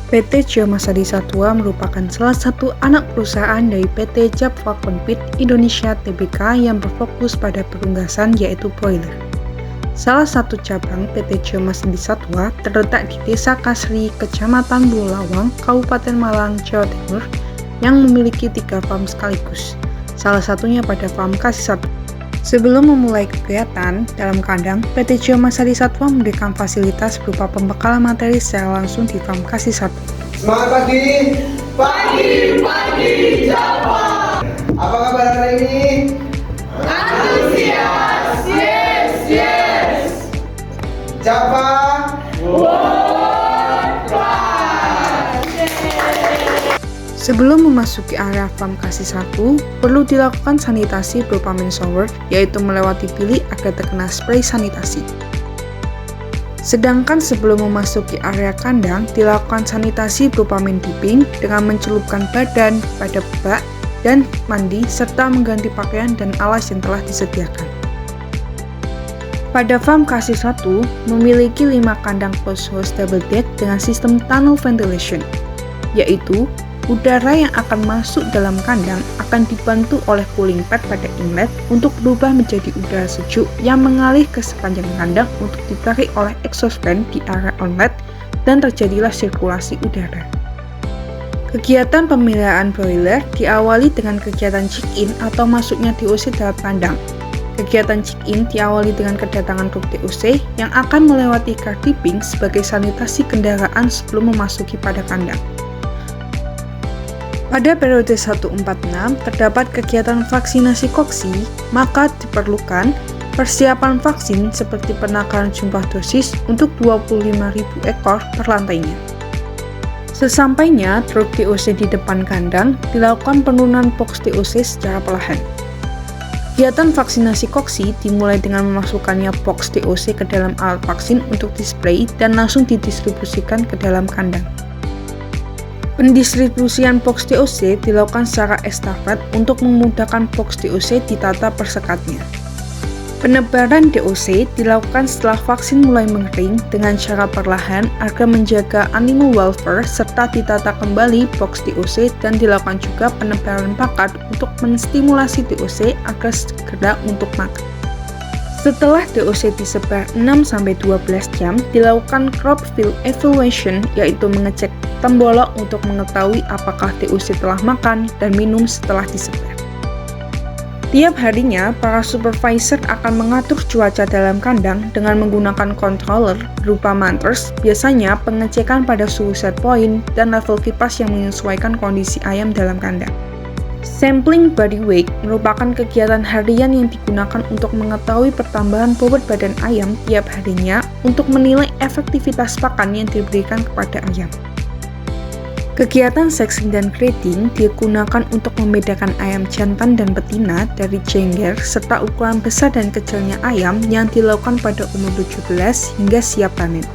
PT Geomasadi Satwa merupakan salah satu anak perusahaan dari PT Japfa Konpit Indonesia Tbk yang berfokus pada perunggasan yaitu broiler. Salah satu cabang PT Geomasadi Satwa terletak di Desa Kasri, Kecamatan Bulawang, Kabupaten Malang, Jawa Timur, yang memiliki 3 farm sekaligus, salah satunya pada farm Kasih Satwa. Sebelum memulai kegiatan dalam kandang, PT Geomasadi Satwa memberikan fasilitas berupa pembekalan materi secara langsung di farm Kasih Satwa. Semangat pagi! Pagi Jawa! Apa kabar hari ini? Antusias! Yes! Java? Sebelum memasuki area farm Kasih 1, perlu dilakukan sanitasi berupa main shower, yaitu melewati bilik agar terkena spray sanitasi. Sedangkan sebelum memasuki area kandang, dilakukan sanitasi berupa main dipping dengan mencelupkan badan pada bak dan mandi, serta mengganti pakaian dan alas yang telah disediakan. Pada farm Kasih 1, memiliki 5 kandang closed house double deck dengan sistem tunnel ventilation, yaitu udara yang akan masuk dalam kandang akan dibantu oleh cooling pad pada inlet untuk berubah menjadi udara sejuk yang mengalir ke sepanjang kandang untuk ditarik oleh exhaust fan di area outlet dan terjadilah sirkulasi udara. Kegiatan pemeliharaan broiler diawali dengan kegiatan check-in atau masuknya DOC dalam kandang. Kegiatan check-in diawali dengan kedatangan truk DOC yang akan melewati car dipping sebagai sanitasi kendaraan sebelum memasuki pada kandang. Pada periode 146 terdapat kegiatan vaksinasi koksi, maka diperlukan persiapan vaksin seperti penakaran jumlah dosis untuk 25.000 ekor per lantainya. Sesampainya truk DOC di depan kandang, dilakukan penurunan box DOC secara perlahan. Kegiatan vaksinasi koksi dimulai dengan memasukkannya box DOC ke dalam alat vaksin untuk display dan langsung didistribusikan ke dalam kandang. Pendistribusian box DOC dilakukan secara estafet untuk memudahkan box DOC ditata per sekatnya. Penebaran DOC dilakukan setelah vaksin mulai mengering dengan cara perlahan agar menjaga animal welfare serta ditata kembali box DOC dan dilakukan juga penebaran pakan untuk menstimulasi DOC agar segera untuk makan. Setelah DOC disebar 6-12 jam, dilakukan crop field evaluation, yaitu mengecek tembolok untuk mengetahui apakah DOC telah makan dan minum setelah disebar. Tiap harinya, para supervisor akan mengatur cuaca dalam kandang dengan menggunakan controller berupa manters, biasanya pengecekan pada suhu set point dan level kipas yang menyesuaikan kondisi ayam dalam kandang. Sampling body weight merupakan kegiatan harian yang digunakan untuk mengetahui pertambahan bobot badan ayam tiap harinya untuk menilai efektivitas pakan yang diberikan kepada ayam. Kegiatan sexing dan grading digunakan untuk membedakan ayam jantan dan betina dari jengger serta ukuran besar dan kecilnya ayam yang dilakukan pada umur 17 hingga siap panen.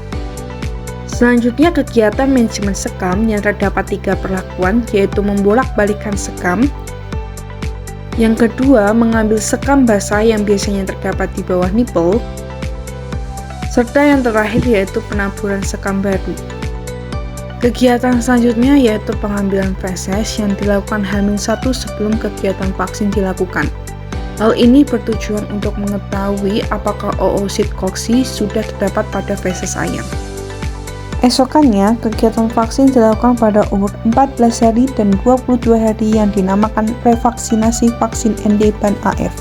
Selanjutnya kegiatan manajemen sekam yang terdapat 3 perlakuan, yaitu membolak-balikan sekam. Yang kedua, mengambil sekam basah yang biasanya terdapat di bawah nipple. Serta yang terakhir yaitu penaburan sekam baru. Kegiatan selanjutnya yaitu pengambilan feses yang dilakukan H-1 sebelum kegiatan vaksin dilakukan. Hal ini bertujuan untuk mengetahui apakah oosit koksi sudah terdapat pada feses ayam. Esokannya, kegiatan vaksin dilakukan pada umur 14 hari dan 22 hari yang dinamakan revaksinasi vaksin ND ban AF.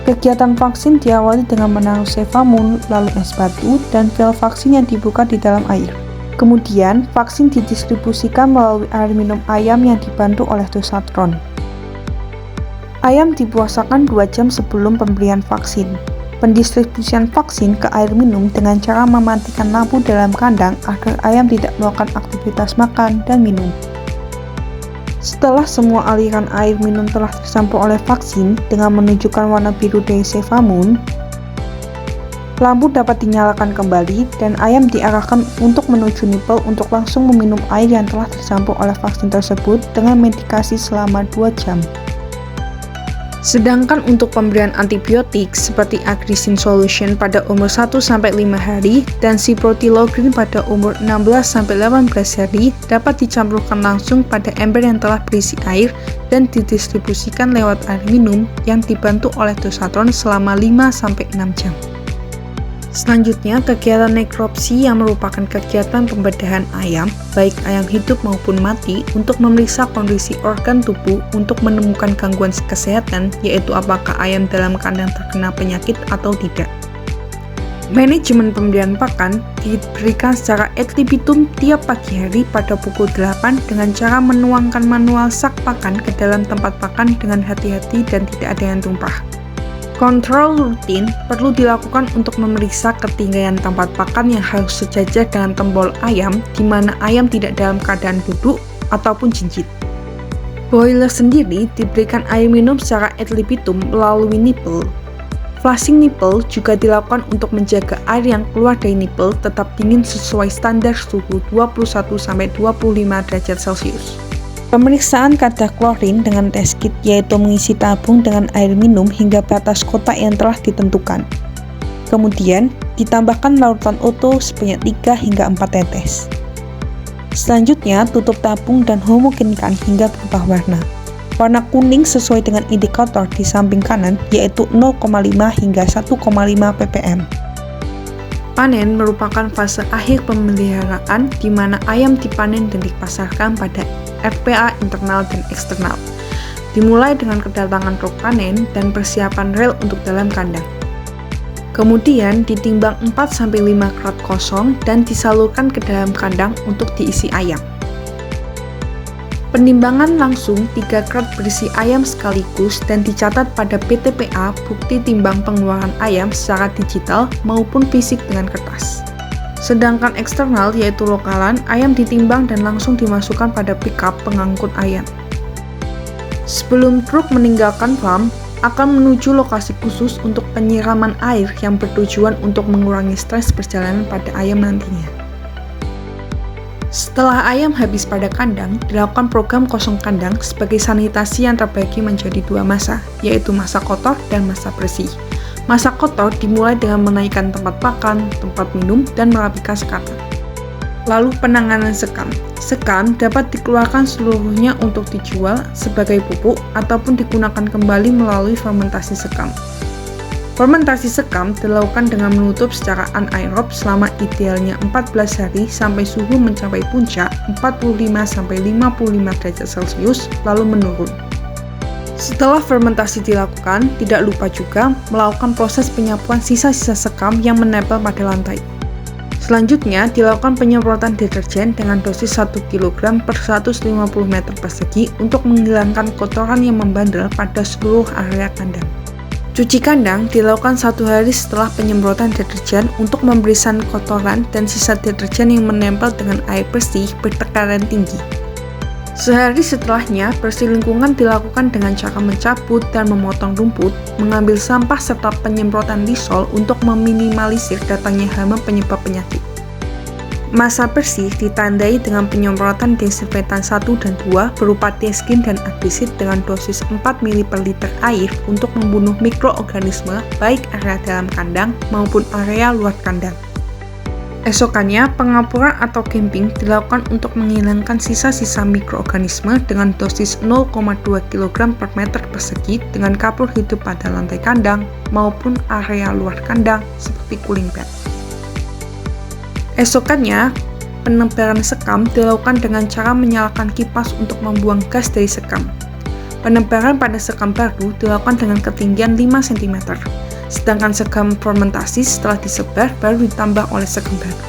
Kegiatan vaksin diawali dengan menaruh Cefamune, lalu es batu, dan vial vaksin yang dibuka di dalam air. Kemudian, vaksin didistribusikan melalui air minum ayam yang dibantu oleh dosatron. Ayam dipuasakan 2 jam sebelum pemberian vaksin. Pendistribusian vaksin ke air minum dengan cara mematikan lampu dalam kandang agar ayam tidak melakukan aktivitas makan dan minum. Setelah semua aliran air minum telah tercampur oleh vaksin dengan menunjukkan warna biru dari Cefamune, lampu dapat dinyalakan kembali dan ayam diarahkan untuk menuju nipple untuk langsung meminum air yang telah tercampur oleh vaksin tersebut dengan medikasi selama 2 jam. Sedangkan untuk pemberian antibiotik seperti Agrisin Solution pada umur 1-5 hari dan Ciprofloxacin pada umur 16-18 hari dapat dicampurkan langsung pada ember yang telah berisi air dan didistribusikan lewat air minum yang dibantu oleh dosatron selama 5-6 jam. Selanjutnya, kegiatan nekropsi yang merupakan kegiatan pembedahan ayam, baik ayam hidup maupun mati, untuk memeriksa kondisi organ tubuh untuk menemukan gangguan kesehatan, yaitu apakah ayam dalam kandang terkena penyakit atau tidak. Manajemen pemberian pakan diberikan secara ad libitum tiap pagi hari pada pukul 8 dengan cara menuangkan manual sak pakan ke dalam tempat pakan dengan hati-hati dan tidak ada yang tumpah. Kontrol rutin perlu dilakukan untuk memeriksa ketinggian tempat pakan yang harus sejajar dengan tombol ayam, di mana ayam tidak dalam keadaan duduk ataupun jinjit. Broiler sendiri diberikan air minum secara ad libitum melalui nipple. Flushing nipple juga dilakukan untuk menjaga air yang keluar dari nipple tetap dingin sesuai standar suhu 21-25 derajat Celcius. Pemeriksaan kadar klorin dengan test kit, yaitu mengisi tabung dengan air minum hingga batas kotak yang telah ditentukan. Kemudian, ditambahkan larutan oto sebanyak 3 hingga 4 tetes. Selanjutnya, tutup tabung dan homogenkan hingga berubah warna. Warna kuning sesuai dengan indikator di samping kanan, yaitu 0,5 hingga 1,5 ppm. Panen merupakan fase akhir pemeliharaan di mana ayam dipanen dan dipasarkan pada RPA internal dan eksternal. Dimulai dengan kedatangan truk panen dan persiapan rel untuk dalam kandang. Kemudian ditimbang 4-5 krat kosong dan disalurkan ke dalam kandang untuk diisi ayam. Penimbangan langsung 3 krat berisi ayam sekaligus dan dicatat pada PTPA bukti timbang pengeluaran ayam secara digital maupun fisik dengan kertas. Sedangkan eksternal yaitu lokalan, ayam ditimbang dan langsung dimasukkan pada pickup pengangkut ayam. Sebelum truk meninggalkan farm, akan menuju lokasi khusus untuk penyiraman air yang bertujuan untuk mengurangi stres perjalanan pada ayam nantinya. Setelah ayam habis pada kandang, dilakukan program kosong kandang sebagai sanitasi yang terbagi menjadi 2 masa, yaitu masa kotor dan masa bersih. Masa kotor dimulai dengan menaikkan tempat pakan, tempat minum, dan merapikan sekatan. Lalu penanganan sekam. Sekam dapat dikeluarkan seluruhnya untuk dijual sebagai pupuk ataupun digunakan kembali melalui fermentasi sekam. Fermentasi sekam dilakukan dengan menutup secara anaerob selama idealnya 14 hari sampai suhu mencapai puncak 45-55 derajat Celcius lalu menurun. Setelah fermentasi dilakukan, tidak lupa juga melakukan proses penyapuan sisa-sisa sekam yang menempel pada lantai. Selanjutnya, dilakukan penyemprotan deterjen dengan dosis 1 kg per 150 meter persegi untuk menghilangkan kotoran yang membandel pada seluruh area kandang. Cuci kandang dilakukan 1 hari setelah penyemprotan deterjen untuk memberikan kotoran dan sisa deterjen yang menempel dengan air bersih bertekanan tinggi. Sehari setelahnya, bersih lingkungan dilakukan dengan cara mencabut dan memotong rumput, mengambil sampah serta penyemprotan Lysol untuk meminimalisir datangnya hama penyebab penyakit. Masa bersih ditandai dengan penyemprotan desinfektan 1 dan 2 berupa Deskin dan Agrisid dengan dosis 4 ml per liter air untuk membunuh mikroorganisme baik area dalam kandang maupun area luar kandang. Esokannya, pengapuran atau camping dilakukan untuk menghilangkan sisa-sisa mikroorganisme dengan dosis 0,2 kg per meter persegi dengan kapur hidup pada lantai kandang maupun area luar kandang seperti cooling pad. Esokannya, penebalan sekam dilakukan dengan cara menyalakan kipas untuk membuang gas dari sekam. Penebalan pada sekam baru dilakukan dengan ketinggian 5 cm. Sedangkan sekam fermentasi setelah disebar baru ditambah oleh sekam baru.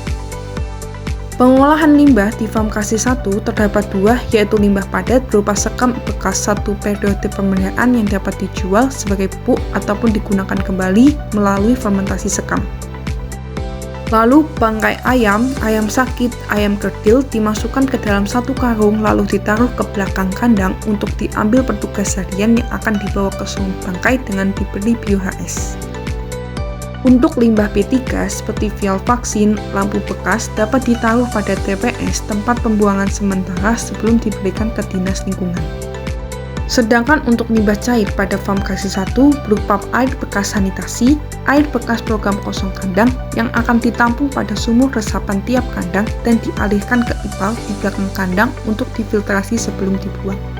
Pengolahan limbah di farm KC1 terdapat 2, yaitu limbah padat berupa sekam bekas 1 periode pemeliharaan yang dapat dijual sebagai pupuk ataupun digunakan kembali melalui fermentasi sekam. Lalu bangkai ayam, ayam sakit, ayam kerdil dimasukkan ke dalam 1 karung lalu ditaruh ke belakang kandang untuk diambil petugas harian yang akan dibawa ke sumur bangkai dengan diberi bio-HS. Untuk limbah B3 seperti vial vaksin, lampu bekas dapat ditaruh pada TPS tempat pembuangan sementara sebelum diberikan ke Dinas Lingkungan. Sedangkan untuk limbah cair pada farm Kasih 1 berupa air bekas sanitasi, air bekas program kosong kandang yang akan ditampung pada sumur resapan tiap kandang dan dialirkan ke ipal di belakang kandang untuk difiltrasi sebelum dibuang.